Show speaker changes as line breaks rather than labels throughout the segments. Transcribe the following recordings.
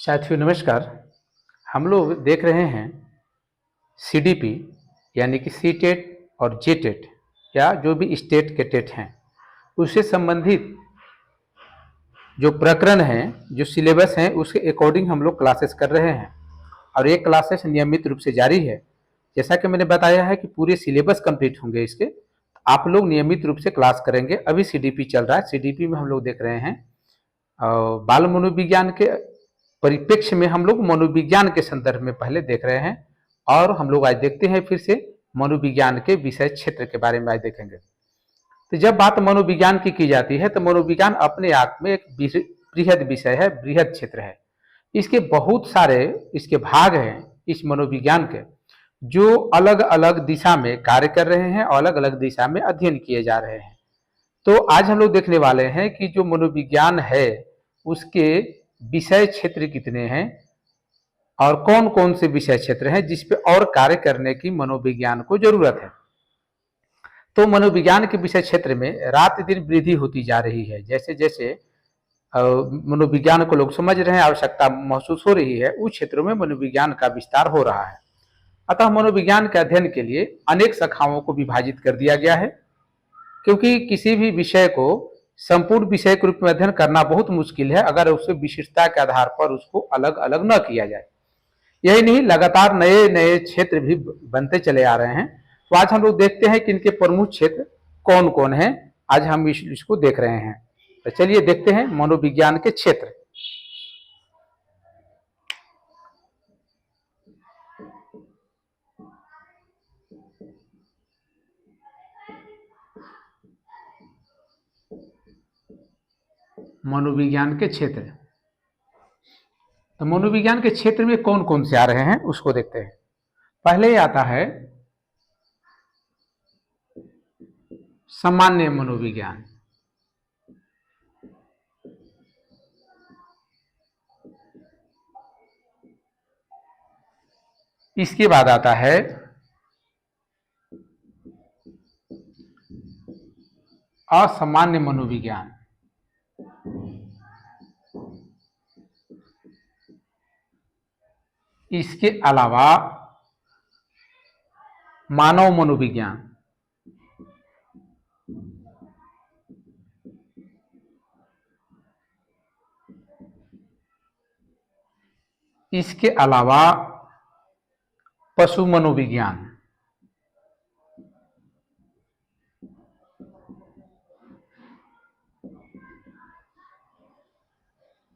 साथियों नमस्कार। हम लोग देख रहे हैं सीडीपी यानी कि सी टेट और जे टेट या जो भी स्टेट के टेट हैं उससे संबंधित जो प्रकरण हैं, जो सिलेबस हैं, उसके अकॉर्डिंग हम लोग क्लासेस कर रहे हैं और ये क्लासेस नियमित रूप से जारी है। जैसा कि मैंने बताया है कि पूरे सिलेबस कंप्लीट होंगे इसके, आप लोग नियमित रूप से क्लास करेंगे। अभी सीडीपी चल रहा है, सीडीपी में हम लोग देख रहे हैं बाल मनोविज्ञान के परिप्रेक्ष्य में हम लोग मनोविज्ञान के संदर्भ में पहले देख रहे हैं और हम लोग आज देखते हैं फिर से मनोविज्ञान के विषय क्षेत्र के बारे में आज देखेंगे। तो जब बात मनोविज्ञान की जाती है तो मनोविज्ञान अपने आप में एक बृहद विषय है, बृहद क्षेत्र है। इसके बहुत सारे इसके भाग हैं इस मनोविज्ञान के, जो अलग अलग दिशा में कार्य कर रहे हैं और अलग अलग दिशा में अध्ययन किए जा रहे हैं। तो आज हम लोग देखने वाले हैं कि जो मनोविज्ञान है उसके विषय क्षेत्र कितने हैं और कौन कौन से विषय क्षेत्र हैं जिस पे और कार्य करने की मनोविज्ञान को जरूरत है। तो मनोविज्ञान के विषय क्षेत्र में रात दिन वृद्धि होती जा रही है। जैसे जैसे मनोविज्ञान को लोग समझ रहे हैं, आवश्यकता महसूस हो रही है, उस क्षेत्रों में मनोविज्ञान का विस्तार हो रहा है। अतः मनोविज्ञान के अध्ययन के लिए अनेक शाखाओं को विभाजित कर दिया गया है, क्योंकि किसी भी विषय को संपूर्ण विषय के रूप में अध्ययन करना बहुत मुश्किल है अगर उससे विशिष्टता के आधार पर उसको अलग अलग न किया जाए। यही नहीं, लगातार नए नए क्षेत्र भी बनते चले आ रहे हैं। तो आज हम लोग देखते हैं कि इनके प्रमुख क्षेत्र कौन कौन हैं। आज हम इसको देख रहे हैं। तो चलिए देखते हैं मनोविज्ञान के क्षेत्र। मनोविज्ञान के क्षेत्र, तो मनोविज्ञान के क्षेत्र में कौन कौन से आ रहे हैं उसको देखते हैं। पहले आता है सामान्य मनोविज्ञान। इसके बाद आता है असामान्य मनोविज्ञान। इसके अलावा मानव मनोविज्ञान। इसके अलावा पशु मनोविज्ञान।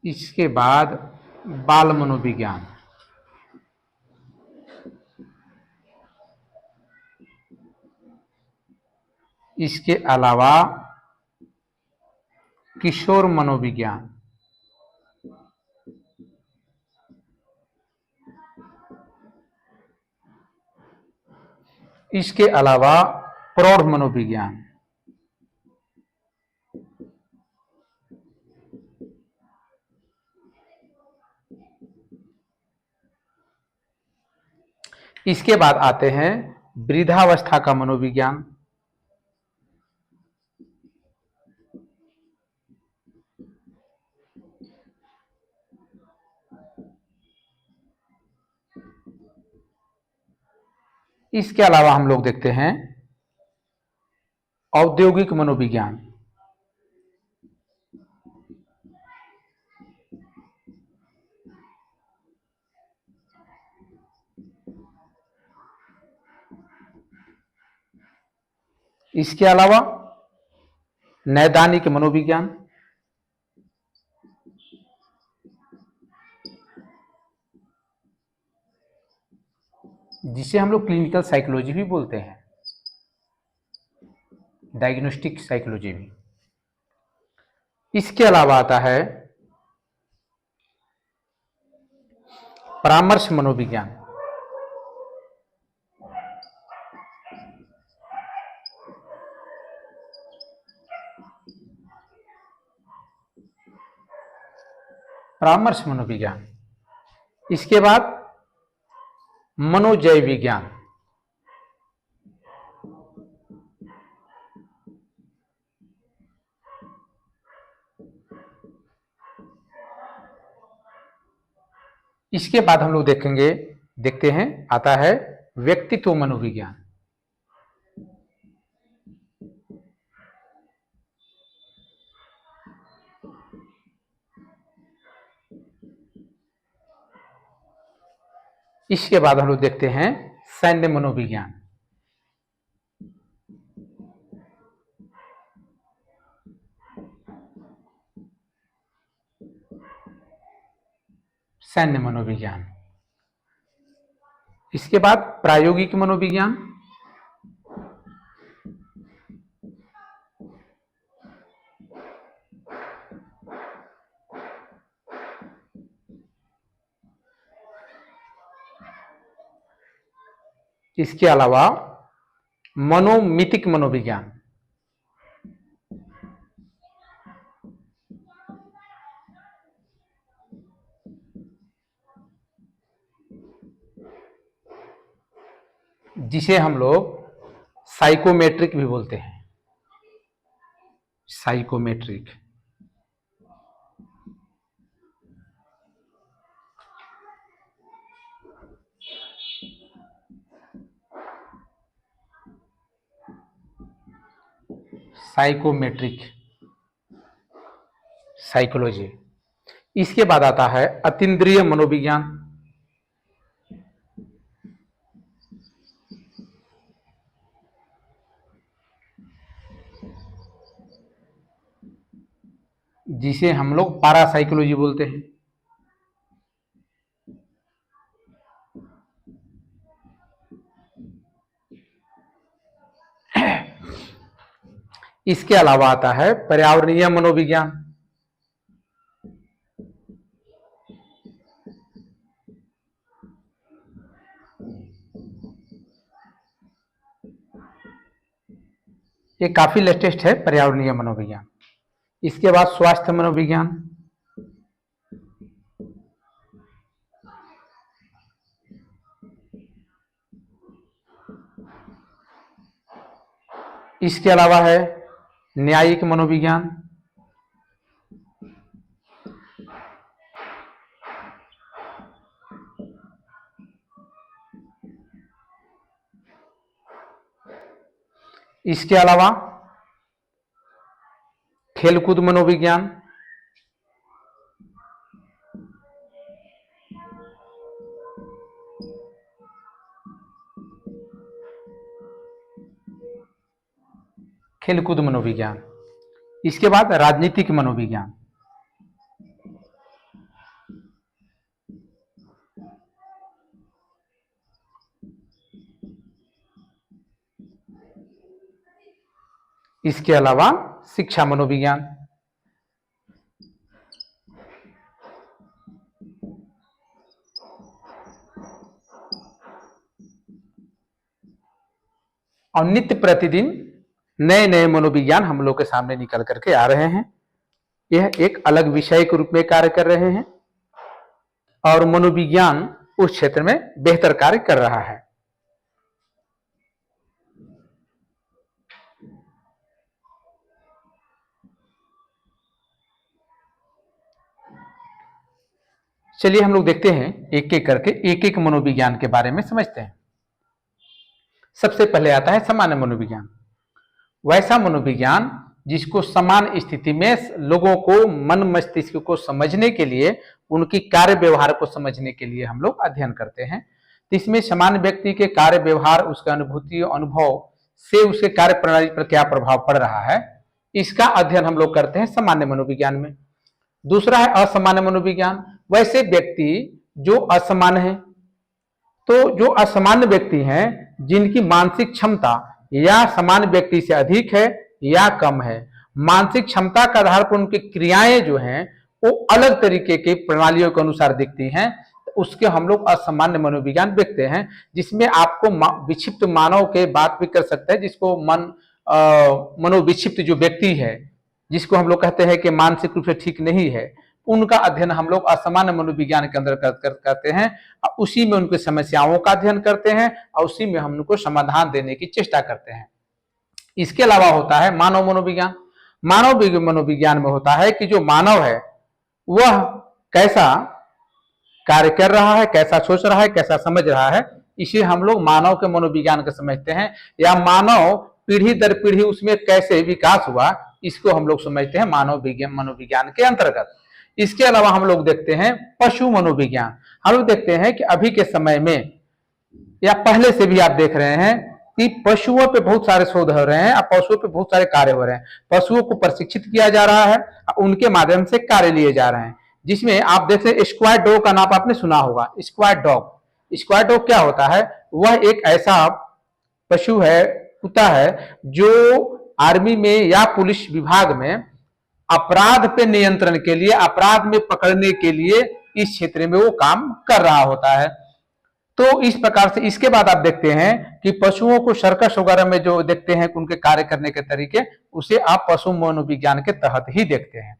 इसके बाद बाल मनोविज्ञान। इसके अलावा किशोर मनोविज्ञान। इसके अलावा प्रौढ़ मनोविज्ञान। इसके बाद आते हैं वृद्धावस्था का मनोविज्ञान। इसके अलावा हम लोग देखते हैं औद्योगिक मनोविज्ञान। इसके अलावा नैदानिक मनोविज्ञान। जिसे हम लोग क्लिनिकल साइकोलॉजी भी बोलते हैं, डायग्नोस्टिक साइकोलॉजी भी। इसके अलावा आता है परामर्श मनोविज्ञान। परामर्श मनोविज्ञान। इसके बाद मनोजय विज्ञान। इसके बाद हम लोग देखते हैं आता है व्यक्तित्व मनोविज्ञान। इसके बाद हम लोग देखते हैं सैन्य मनोविज्ञान। सैन्य मनोविज्ञान। इसके बाद प्रायोगिक मनोविज्ञान। इसके अलावा मनोमितिक मनोविज्ञान। जिसे हम लोग साइकोमेट्रिक भी बोलते हैं। साइकोमेट्रिक। Psychometric psychology. इसके बाद आता है अतीन्द्रिय मनोविज्ञान। जिसे हम लोग पारासाइकोलॉजी बोलते हैं। इसके अलावा आता है पर्यावरणीय मनोविज्ञान। ये काफी लेटेस्ट है पर्यावरणीय मनोविज्ञान। इसके बाद स्वास्थ्य मनोविज्ञान। इसके अलावा है न्यायिक मनोविज्ञान। इसके अलावा खेलकूद मनोविज्ञान। खेलकूद मनोविज्ञान। इसके बाद राजनीतिक मनोविज्ञान। इसके अलावा शिक्षा मनोविज्ञान। और नित्य प्रतिदिन नए नए मनोविज्ञान हम लोग के सामने निकल करके आ रहे हैं। यह एक अलग विषय के रूप में कार्य कर रहे हैं और मनोविज्ञान उस क्षेत्र में बेहतर कार्य कर रहा है। चलिए हम लोग देखते हैं एक एक करके एक एक मनोविज्ञान के बारे में समझते हैं। सबसे पहले आता है सामान्य मनोविज्ञान। वैसा मनोविज्ञान जिसको समान स्थिति में लोगों को मन मस्तिष्क को समझने के लिए, उनकी कार्य व्यवहार को समझने के लिए हम लोग अध्ययन करते हैं। तो इसमें सामान्य व्यक्ति के कार्य व्यवहार, उसका अनुभूति अनुभव से उसके कार्य प्रणाली पर क्या प्रभाव पड़ रहा है, इसका अध्ययन हम लोग करते हैं सामान्य मनोविज्ञान में। दूसरा है असामान्य मनोविज्ञान। वैसे व्यक्ति जो असामान्य है, तो जो असामान्य व्यक्ति हैं जिनकी मानसिक क्षमता या सामान्य व्यक्ति से अधिक है या कम है, मानसिक क्षमता के आधार पर उनकी क्रियाएं जो हैं वो अलग तरीके की प्रणालियों के अनुसार दिखती हैं, तो उसके हम लोग असामान्य मनोविज्ञान देखते हैं। जिसमें आपको विक्षिप्त मानव के बात भी कर सकते हैं, जिसको मनोविक्षिप्त जो व्यक्ति है, जिसको हम लोग कहते हैं कि मानसिक रूप से ठीक नहीं है, उनका अध्ययन हम लोग असामान्य मनोविज्ञान के अंदर करते हैं। उसी में उनकी समस्याओं का अध्ययन करते हैं और उसी में हम उनको समाधान देने की चेष्टा करते हैं। इसके अलावा होता है मानव मनोविज्ञान। मानव मनोविज्ञान में होता है कि जो मानव है वह कैसा कार्य कर रहा है, कैसा सोच रहा है, कैसा समझ रहा है, इसे हम लोग मानव के मनोविज्ञान को समझते हैं, या मानव पीढ़ी दर पीढ़ी उसमें कैसे विकास हुआ, इसको हम लोग समझते हैं मानव विज्ञान मनोविज्ञान के अंतर्गत। इसके अलावा हम लोग देखते हैं पशु मनोविज्ञान। हम लोग देखते हैं कि अभी के समय में या पहले से भी आप देख रहे हैं कि पशुओं पे बहुत सारे शोध हो रहे हैं, पशुओं पे बहुत सारे कार्य हो रहे हैं, पशुओं को प्रशिक्षित किया जा रहा है, उनके माध्यम से कार्य लिए जा रहे हैं, जिसमें आप देखते हैं स्क्वाड डॉग का नाम आपने सुना होगा। स्क्वाड डॉग, स्क्वाड डॉग क्या होता है? वह एक ऐसा पशु है, कुत्ता है, जो आर्मी में या पुलिस विभाग में अपराध पे नियंत्रण के लिए, अपराध में पकड़ने के लिए इस क्षेत्र में वो काम कर रहा होता है। तो इस प्रकार से इसके बाद आप देखते हैं कि पशुओं को सर्कस वगैरह में जो देखते हैं उनके कार्य करने के तरीके, उसे आप पशु मनोविज्ञान के तहत ही देखते हैं।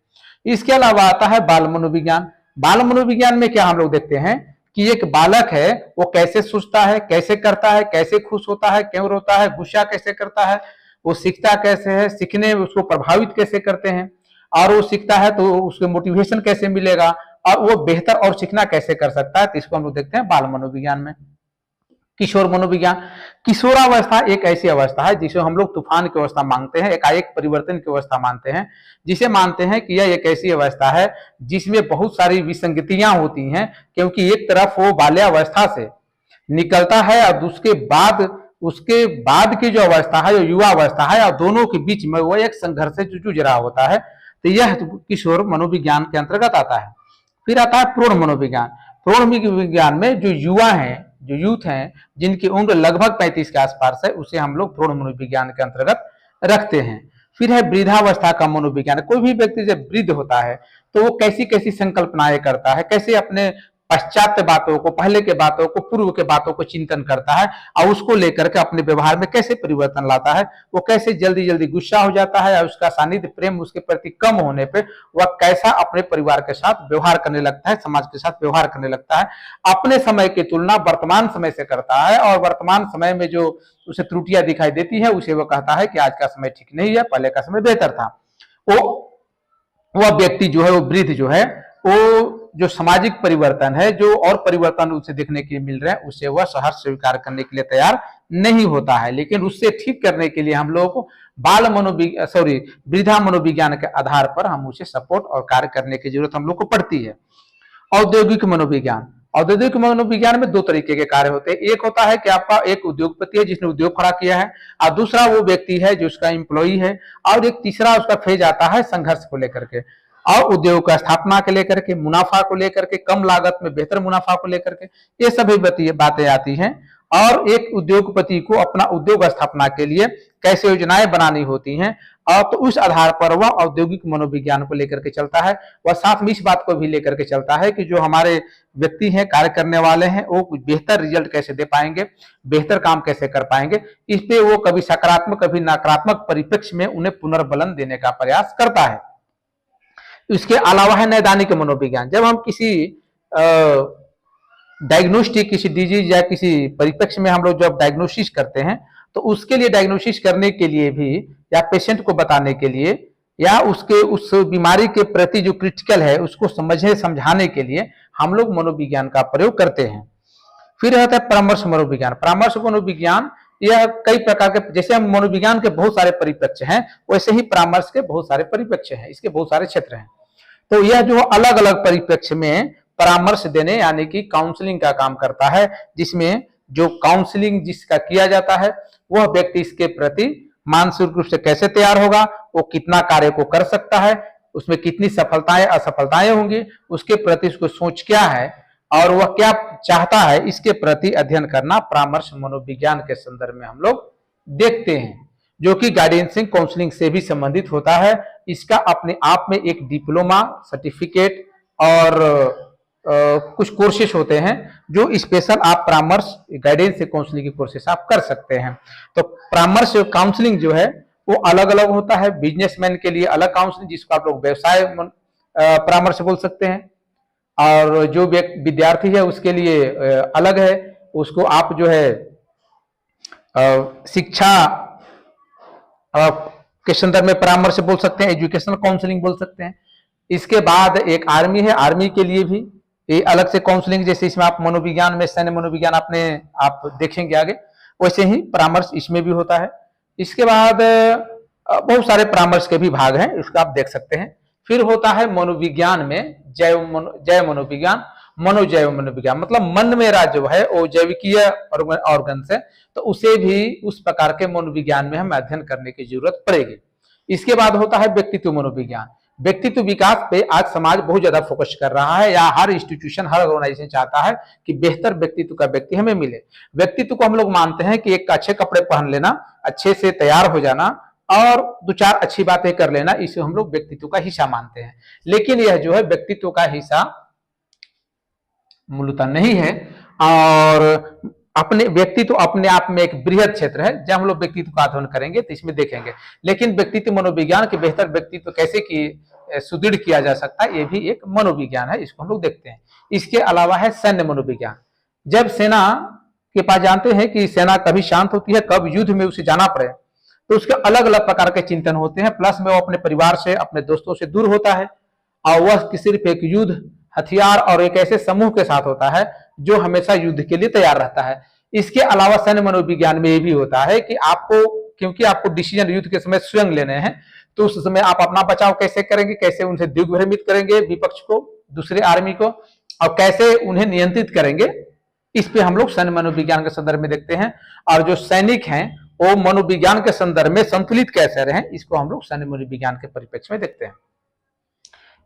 इसके अलावा आता है बाल मनोविज्ञान। बाल मनोविज्ञान में क्या हम लोग देखते हैं कि एक बालक है, वो कैसे सोचता है, कैसे करता है, कैसे खुश होता है, क्यों रोता है, गुस्सा कैसे करता है, वो सीखता कैसे है, सीखने में उसको प्रभावित कैसे करते हैं, और वो सीखता है तो उसको मोटिवेशन कैसे मिलेगा, और वो बेहतर और सीखना कैसे कर सकता है, तो इसको हम लोग देखते हैं बाल मनोविज्ञान में। किशोर मनोविज्ञान, किशोरावस्था एक ऐसी अवस्था है जिसे हम लोग तूफान की अवस्था मानते हैं, एकाएक परिवर्तन की अवस्था मानते हैं, जिसे मानते हैं कि यह एक ऐसी अवस्था है जिसमें बहुत सारी विसंगतियां होती हैं, क्योंकि एक तरफ वो बाल्यावस्था से निकलता है और उसके बाद की जो अवस्था है, जो युवा अवस्था है, और दोनों के बीच में वो एक संघर्ष से जूझ रहा होता है, तो यह किशोर मनोविज्ञान के अंतर्गत आता है। फिर आता है प्रौढ़ मनोविज्ञान। प्रौढ़ मनोविज्ञान में जो युवा हैं, जो यूथ हैं, जिनकी उम्र लगभग 35 के आसपास है, उसे हम लोग प्रौढ़ मनोविज्ञान के अंतर्गत रखते हैं। फिर है वृद्धावस्था का मनोविज्ञान। कोई भी व्यक्ति जब वृद्ध होता है तो वो कैसी कैसी संकल्पनाएं करता है, कैसे अपने पश्चात बातों को, पहले के बातों को, पूर्व के बातों को चिंतन करता है, और उसको लेकर के अपने व्यवहार में कैसे परिवर्तन लाता है, वो कैसे जल्दी जल्दी गुस्सा हो जाता है, और उसका सानिध्य प्रेम उसके प्रति कम होने पे वह कैसा अपने परिवार के साथ व्यवहार करने लगता है, समाज के साथ व्यवहार करने लगता है, अपने समय की तुलना वर्तमान समय से करता है, और वर्तमान समय में जो उसे त्रुटियां दिखाई देती है उसे वो कहता है कि आज का समय ठीक नहीं है, पहले का समय बेहतर था। वह व्यक्ति जो है, वो वृद्ध जो है, वो जो सामाजिक परिवर्तन है, जो और परिवर्तन उसे देखने के लिए मिल रहे हैं, उसे वह सहर्ष स्वीकार करने के लिए तैयार नहीं होता है। लेकिन उससे ठीक करने के लिए हम लोगों को वृद्धा मनोविज्ञान के आधार पर हम उसे सपोर्ट और कार्य करने की जरूरत हम लोग को पड़ती है। औद्योगिक मनोविज्ञान। औद्योगिक मनोविज्ञान में दो तरीके के कार्य होते हैं। एक होता है कि आपका एक उद्योगपति है जिसने उद्योग खड़ा किया है, और दूसरा वो व्यक्ति है जो उसका एम्प्लॉई है, और एक तीसरा उसका फेज आता है संघर्ष को लेकर के, और उद्योग का स्थापना को लेकर के, मुनाफा को लेकर के, कम लागत में बेहतर मुनाफा को लेकर के, ये सभी बातें आती हैं। और एक उद्योगपति को अपना उद्योग स्थापना के लिए कैसे योजनाएं बनानी होती हैं, और तो उस आधार पर वह औद्योगिक मनोविज्ञान को लेकर के चलता है। वह साथ में इस बात को भी लेकर के चलता है कि जो हमारे व्यक्ति हैं, कार्य करने वाले हैं, वो बेहतर रिजल्ट कैसे दे पाएंगे, बेहतर काम कैसे कर पाएंगे, इस पे वो कभी सकारात्मक कभी नकारात्मक परिप्रेक्ष्य में उन्हें पुनर्बलन देने का प्रयास करता है। इसके अलावा है नैदानिक मनोविज्ञान। जब हम किसी डायग्नोस्टिक, किसी डिजीज या किसी परिप्रेक्ष्य में हम लोग जब डायग्नोसिस करते हैं, तो उसके लिए डायग्नोसिस करने के लिए भी, या पेशेंट को बताने के लिए, या उसके उस बीमारी के प्रति जो क्रिटिकल है उसको समझाने के लिए हम लोग मनोविज्ञान का प्रयोग करते हैं। फिर रहता है परामर्श मनोविज्ञान। परामर्श मनोविज्ञान यह कई प्रकार के, जैसे हम मनोविज्ञान के बहुत सारे परिप्रेक्ष्य हैं, वैसे ही परामर्श के बहुत सारे परिप्रेक्ष्य हैं, इसके बहुत सारे क्षेत्र हैं। तो यह जो अलग अलग परिप्रेक्ष्य में परामर्श देने यानी कि काउंसलिंग का काम करता है, जिसमें जो काउंसलिंग जिसका किया जाता है वह व्यक्ति इसके प्रति मानसिक रूप से कैसे तैयार होगा, वो कितना कार्य को कर सकता है, उसमें कितनी सफलताएं असफलताएं होंगी, उसके प्रति उसको सोच क्या है और वह क्या चाहता है, इसके प्रति अध्ययन करना परामर्श मनोविज्ञान के संदर्भ में हम लोग देखते हैं, जो कि गाइडेंसिंग काउंसलिंग से भी संबंधित होता है। इसका अपने आप में एक डिप्लोमा, सर्टिफिकेट और कुछ कोर्सेस होते हैं जो स्पेशल आप परामर्श गाइडेंस काउंसलिंग की कोर्सेस आप कर सकते हैं। तो परामर्श काउंसलिंग जो है वो अलग अलग होता है। बिजनेसमैन के लिए अलग काउंसलिंग, जिसको आप लोग व्यवसाय परामर्श बोल सकते हैं, और जो विद्यार्थी है उसके लिए अलग है, उसको आप जो है शिक्षा के संदर्भ में परामर्श बोल सकते हैं, एजुकेशनल काउंसलिंग बोल सकते हैं। इसके बाद एक आर्मी है, आर्मी के लिए भी ये अलग से काउंसलिंग, जैसे इसमें आप मनोविज्ञान में सैन्य मनोविज्ञान आप देखेंगे आगे, वैसे ही परामर्श इसमें भी होता है। इसके बाद बहुत सारे परामर्श के भी भाग हैं, इसका आप देख सकते हैं। फिर होता है मनोविज्ञान में जैव मनोविज्ञान, मनोजैव मनोविज्ञान, मतलब मन मेरा जो है वो जैविकीय ऑर्गन है, तो उसे भी उस प्रकार के मनोविज्ञान में हमें अध्ययन करने की जरूरत पड़ेगी। इसके बाद होता है व्यक्तित्व मनोविज्ञान। व्यक्तित्व विकास पे आज समाज बहुत ज्यादा फोकस कर रहा है, या हर इंस्टीट्यूशन, हर ऑर्गेनाइजेशन चाहता है कि बेहतर व्यक्तित्व का व्यक्ति हमें मिले। व्यक्तित्व को हम लोग मानते हैं कि एक अच्छे कपड़े पहन लेना, अच्छे से तैयार हो जाना और दो चार अच्छी बातें कर लेना, इसे हम लोग व्यक्तित्व का हिस्सा मानते हैं। लेकिन यह जो है व्यक्तित्व का हिस्सा मूलतः नहीं है, और अपने व्यक्तित्व अपने आप में एक बृहद क्षेत्र है। जब हम लोग व्यक्तित्व का अध्ययन करेंगे तो इसमें देखेंगे। लेकिन व्यक्तित्व मनोविज्ञान के बेहतर व्यक्तित्व कैसे सुदृढ़ किया जा सकता है, ये भी एक मनोविज्ञान है, इसको हम लोग देखते हैं। इसके अलावा है सैन्य मनोविज्ञान। जब सेना के पास जानते हैं कि सेना कभी शांत होती है, कब युद्ध में उसे जाना पड़े, तो उसके अलग अलग प्रकार के चिंतन होते हैं। प्लस में वो अपने परिवार से, अपने दोस्तों से दूर होता है, और वह सिर्फ एक युद्ध, हथियार और एक ऐसे समूह के साथ होता है जो हमेशा युद्ध के लिए तैयार रहता है। इसके अलावा सैन्य मनोविज्ञान में ये भी होता है कि क्योंकि आपको डिसीजन युद्ध के समय स्वयं लेने हैं, तो उस समय आप अपना बचाव कैसे करेंगे, कैसे उनसे दिग्भ्रमित करेंगे विपक्ष को, दूसरे आर्मी को, और कैसे उन्हें नियंत्रित करेंगे, इस पे हम लोग सैन्य मनोविज्ञान के संदर्भ में देखते हैं। और जो सैनिक हैं वो मनोविज्ञान के संदर्भ में संतुलित कैसे रहें, इसको हम लोग सैन्य मनोविज्ञान के परिप्रेक्ष्य में देखते हैं।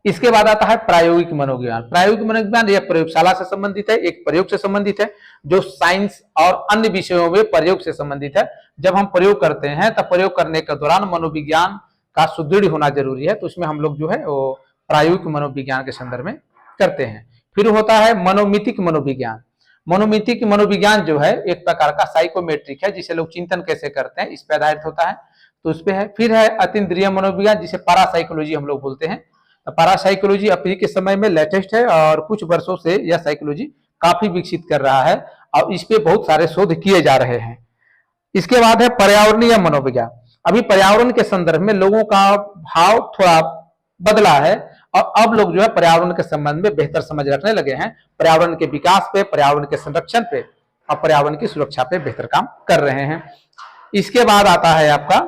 इसके बाद आता है प्रायोगिक मनोविज्ञान। प्रायोगिक मनोविज्ञान यह प्रयोगशाला से संबंधित है, एक प्रयोग से संबंधित है, जो साइंस और अन्य विषयों में प्रयोग से संबंधित है। जब हम प्रयोग करते हैं तब प्रयोग करने के दौरान मनोविज्ञान का सुदृढ़ होना जरूरी है, तो उसमें हम लोग जो है वो प्रायोगिक मनोविज्ञान के संदर्भ में करते हैं। फिर होता है मनोमितिक मनोविज्ञान। मनोमितिक मनोविज्ञान जो है एक प्रकार का साइकोमेट्रिक है, जिसे लोग चिंतन कैसे करते हैं इस पर आधारित होता है, तो उस पर है। फिर है अतीन्द्रिय मनोविज्ञान, जिसे पारासाइकोलॉजी हम लोग बोलते हैं। पारासाइकोलॉजी अभी के समय में लेटेस्ट है, और कुछ वर्षों से यह साइकोलॉजी काफी विकसित कर रहा है, और इस पे बहुत सारे शोध किए जा रहे हैं। इसके बाद है पर्यावरणीय मनोविज्ञान। अभी पर्यावरण के संदर्भ में लोगों का भाव थोड़ा बदला है, और अब लोग जो है पर्यावरण के संबंध में बेहतर समझ रखने लगे हैं। पर्यावरण के विकास पे, पर्यावरण के संरक्षण पे और पर्यावरण की सुरक्षा पे बेहतर काम कर रहे हैं। इसके बाद आता है आपका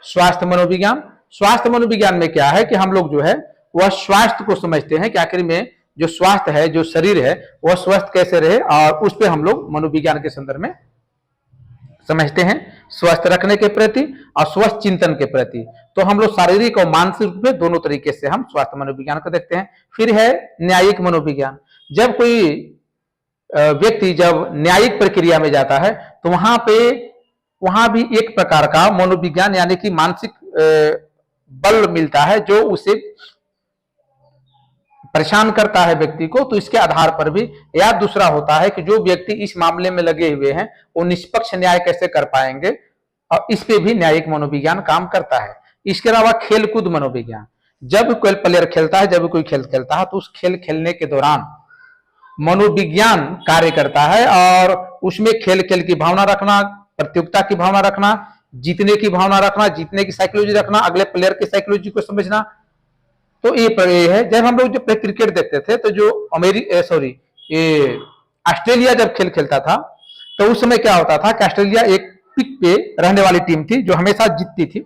स्वास्थ्य मनोविज्ञान। स्वास्थ्य मनोविज्ञान में क्या है कि हम लोग जो है वह स्वास्थ्य को समझते हैं कि आखिर में जो स्वास्थ्य है, जो शरीर है, वह स्वस्थ कैसे रहे, और उस पर हम लोग मनोविज्ञान के संदर्भ में समझते हैं, स्वस्थ रखने के प्रति और स्वस्थ चिंतन के प्रति। तो हम लोग शारीरिक और मानसिक रूप में दोनों तरीके से हम स्वास्थ्य मनोविज्ञान को देखते हैं। फिर है न्यायिक मनोविज्ञान। जब कोई व्यक्ति जब न्यायिक प्रक्रिया में जाता है तो वहां भी एक प्रकार का मनोविज्ञान यानी कि मानसिक बल मिलता है, जो उसे परेशान करता है व्यक्ति को। तो इसके आधार पर भी, या दूसरा होता है कि जो व्यक्ति इस मामले में लगे हुए हैं वो निष्पक्ष न्याय कैसे कर पाएंगे, और इस पे भी न्यायिक मनोविज्ञान काम करता है। इसके अलावा खेलकूद मनोविज्ञान। जब कोई प्लेयर खेलता है, जब कोई खेल खेलता है, तो उस खेल खेलने के दौरान मनोविज्ञान कार्य करता है, और उसमें खेल खेल की भावना रखना, प्रतियोगिता की भावना रखना, जीतने की भावना रखना, जीतने की साइकोलॉजी रखना, अगले प्लेयर की साइकोलॉजी को समझना। तो ये है। जब हम लोग जब क्रिकेट देखते थे तो जो ऑस्ट्रेलिया जब खेल खेलता था, तो उस समय क्या होता था कि ऑस्ट्रेलिया एक पिक पे रहने वाली टीम थी जो हमेशा जीतती थी,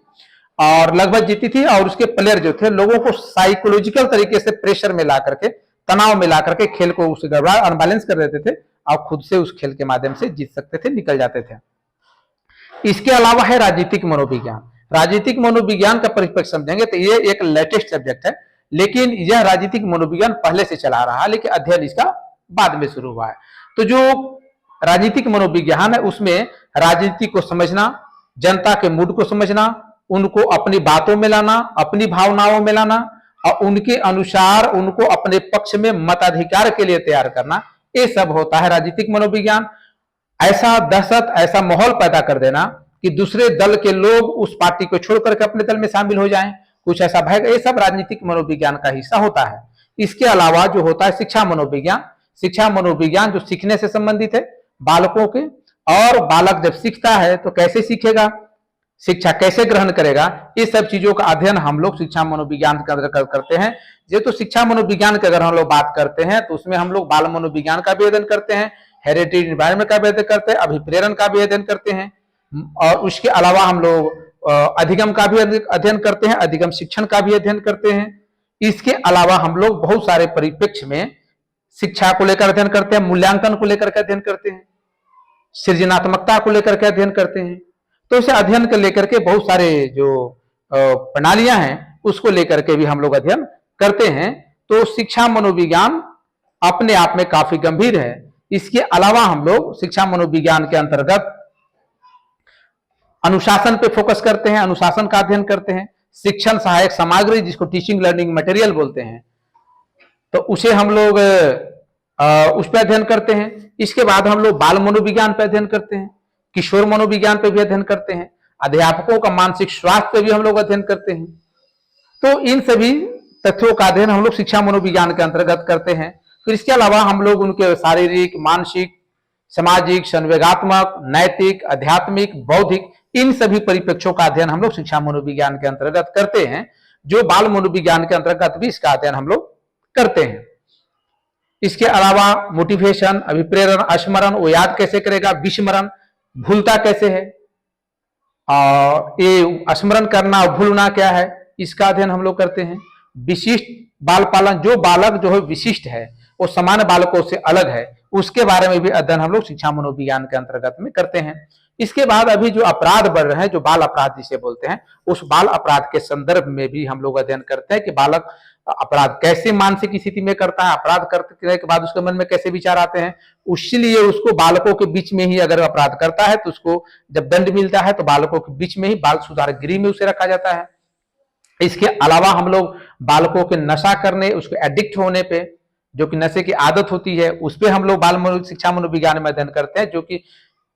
और लगभग जीतती थी, और उसके प्लेयर जो थे लोगों को साइकोलॉजिकल तरीके से प्रेशर में ला करके, तनाव में ला करके खेल को उसे गड़बड़ा अनबैलेंस कर देते थे, और खुद से उस खेल के माध्यम से जीत सकते थे, निकल जाते थे। इसके अलावा है राजनीतिक मनोविज्ञान। राजनीतिक मनोविज्ञान का परिप्रेक्ष्य समझेंगे तो ये एक लेटेस्ट सब्जेक्ट है, लेकिन यह राजनीतिक मनोविज्ञान पहले से चला रहा है, लेकिन अध्ययन इसका बाद में शुरू हुआ है। तो जो राजनीतिक मनोविज्ञान है उसमें राजनीति को समझना, जनता के मूड को समझना, उनको अपनी बातों में लाना, अपनी भावनाओं में लाना, और उनके अनुसार उनको अपने पक्ष में मताधिकार के लिए तैयार करना, ये सब होता है राजनीतिक मनोविज्ञान। ऐसा दहशत, ऐसा माहौल पैदा कर देना कि दूसरे दल के लोग उस पार्टी को छोड़कर के अपने दल में शामिल हो जाएं, कुछ ऐसा भय, ये सब राजनीतिक मनोविज्ञान का हिस्सा होता है। इसके अलावा जो होता है शिक्षा मनोविज्ञान। शिक्षा मनोविज्ञान जो सीखने से संबंधित है बालकों के, और बालक जब सीखता है तो कैसे सीखेगा, शिक्षा कैसे ग्रहण करेगा, ये सब चीजों का अध्ययन हम लोग शिक्षा मनोविज्ञान के अंतर्गत करते हैं। ये तो शिक्षा मनोविज्ञान की अगर हम लोग बात करते हैं तो उसमें हम लोग बाल मनोविज्ञान का भी अध्ययन करते हैं, हेरिटेज एनवायरमेंट का भी अध्ययन करते हैं, अभिप्रेरण का भी अध्ययन करते हैं, और उसके अलावा हम लोग अधिगम का भी अध्ययन करते हैं, अधिगम शिक्षण का भी अध्ययन करते हैं। इसके अलावा हम लोग बहुत सारे परिप्रेक्ष्य में शिक्षा को लेकर अध्ययन करते हैं, मूल्यांकन को लेकर के अध्ययन करते हैं, सृजनात्मकता को लेकर के अध्ययन करते हैं। तो इसे अध्ययन को लेकर के बहुत सारे जो प्रणालियां हैं उसको लेकर के भी हम लोग अध्ययन करते हैं। तो शिक्षा मनोविज्ञान अपने आप में काफी गंभीर है। इसके अलावा हम लोग शिक्षा मनोविज्ञान के अंतर्गत अनुशासन पे फोकस करते हैं, अनुशासन का अध्ययन करते हैं, शिक्षण सहायक सामग्री जिसको टीचिंग लर्निंग मटेरियल बोलते हैं, तो उसे हम लोग उस पर अध्ययन करते हैं। इसके बाद हम लोग बाल मनोविज्ञान पे अध्ययन करते हैं, किशोर मनोविज्ञान पे भी अध्ययन करते हैं, अध्यापकों का मानसिक स्वास्थ्य पे भी हम लोग अध्ययन करते हैं। तो इन सभी तथ्यों का अध्ययन हम लोग शिक्षा मनोविज्ञान के अंतर्गत करते हैं। फिर इसके अलावा हम लोग उनके शारीरिक, मानसिक, सामाजिक, संवेगात्मक, नैतिक, आध्यात्मिक, बौद्धिक, इन सभी परिप्रेक्ष्यों का अध्ययन हम लोग शिक्षा मनोविज्ञान के अंतर्गत करते हैं, जो बाल मनोविज्ञान के अंतर्गत भी इसका अध्ययन हम लोग करते हैं। इसके अलावा मोटिवेशन, अभिप्रेरण, स्मरण, वो याद कैसे करेगा, विस्मरण, भूलता कैसे है, और ये स्मरण करना और भूलना क्या है, इसका अध्ययन हम लोग करते हैं। विशिष्ट बाल पालन, जो बालक जो है विशिष्ट है, वो सामान्य बालकों से अलग है, उसके बारे में भी अध्ययन हम लोग शिक्षा मनोविज्ञान के अंतर्गत में करते हैं। इसके बाद अभी जो अपराध बढ़ रहे हैं, जो बाल अपराध जिसे बोलते हैं, उस बाल अपराध के संदर्भ में भी हम लोग अध्ययन करते हैं कि बालक अपराध कैसे मानसिक स्थिति में करता है, अपराध करने के बाद उसके मन में कैसे विचार आते हैं। इसलिए उसको बालकों के बीच में ही अगर अपराध करता है तो उसको जब दंड मिलता है तो बालकों के बीच में ही बाल सुधार गृह में उसे रखा जाता है। इसके अलावा हम लोग बालकों के नशा करने, उसके एडिक्ट होने पे, जो कि नशे की आदत होती है, उस पर हम लोग बाल शिक्षा मनोविज्ञान में अध्ययन करते हैं, जो कि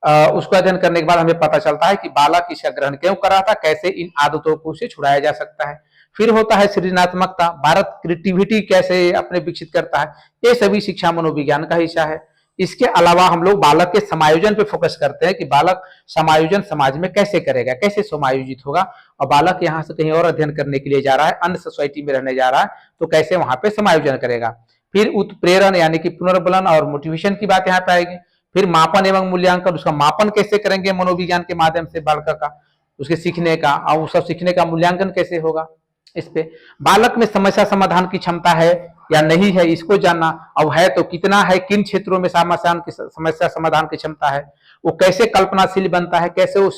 उसको अध्ययन करने के बाद हमें पता चलता है कि बालक इसका ग्रहण क्यों कर रहा था, कैसे इन आदतों को उसे छुड़ाया जा सकता है। फिर होता है सृजनात्मकता, बालक क्रिएटिविटी कैसे अपने विकसित करता है, ये सभी शिक्षा मनोविज्ञान का हिस्सा है। इसके अलावा हम लोग बालक के समायोजन पे फोकस करते हैं कि बालक समायोजन समाज में कैसे करेगा, कैसे समायोजित होगा, और बालक यहाँ से कहीं और अध्ययन करने के लिए जा रहा है, अन्य सोसाइटी में रहने जा रहा है, तो कैसे वहां पे समायोजन करेगा। फिर उत्प्रेरण यानी कि पुनर्बलन और मोटिवेशन की बात यहाँ पे आएगी। फिर मापन एवं मूल्यांकन, उसका मापन कैसे करेंगे मनोविज्ञान के माध्यम से बालक का, उसके सीखने का, और सब सीखने का मूल्यांकन कैसे होगा। इस पे बालक में समस्या समाधान की क्षमता है या नहीं है, इसको जानना, अब है तो कितना है, किन क्षेत्रों में समस्या समाधान की क्षमता है, वो कैसे कल्पनाशील बनता है, कैसे वो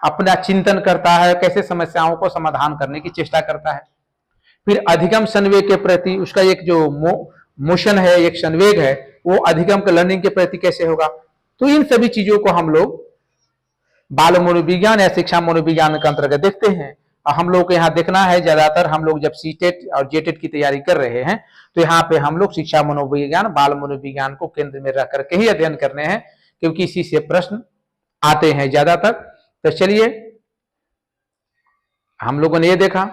अपना चिंतन करता है, कैसे समस्याओं को समाधान करने की चेष्टा करता है। फिर अधिगम संवेग के प्रति उसका एक जो मोशन है, एक संवेग है, वो अधिगम के लर्निंग के प्रति कैसे होगा। तो इन सभी चीजों को हम लोग बाल मनोविज्ञान या शिक्षा मनोविज्ञान के अंतर्गत देखते हैं। हम लोग को यहाँ देखना है, ज्यादातर हम लोग जब सीटेट और जेटेट की तैयारी कर रहे हैं तो यहाँ पे हम लोग शिक्षा मनोविज्ञान, बाल मनोविज्ञान को केंद्र में रख करके ही अध्ययन करने हैं, क्योंकि इसी से प्रश्न आते हैं ज्यादातर। तो चलिए, हम लोगों ने ये देखा,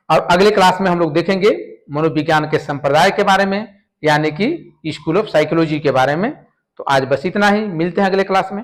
और अगले क्लास में हम लोग देखेंगे मनोविज्ञान के संप्रदाय के बारे में, यानी कि स्कूल ऑफ साइकोलॉजी के बारे में। तो आज बस इतना ही, मिलते हैं अगले क्लास में।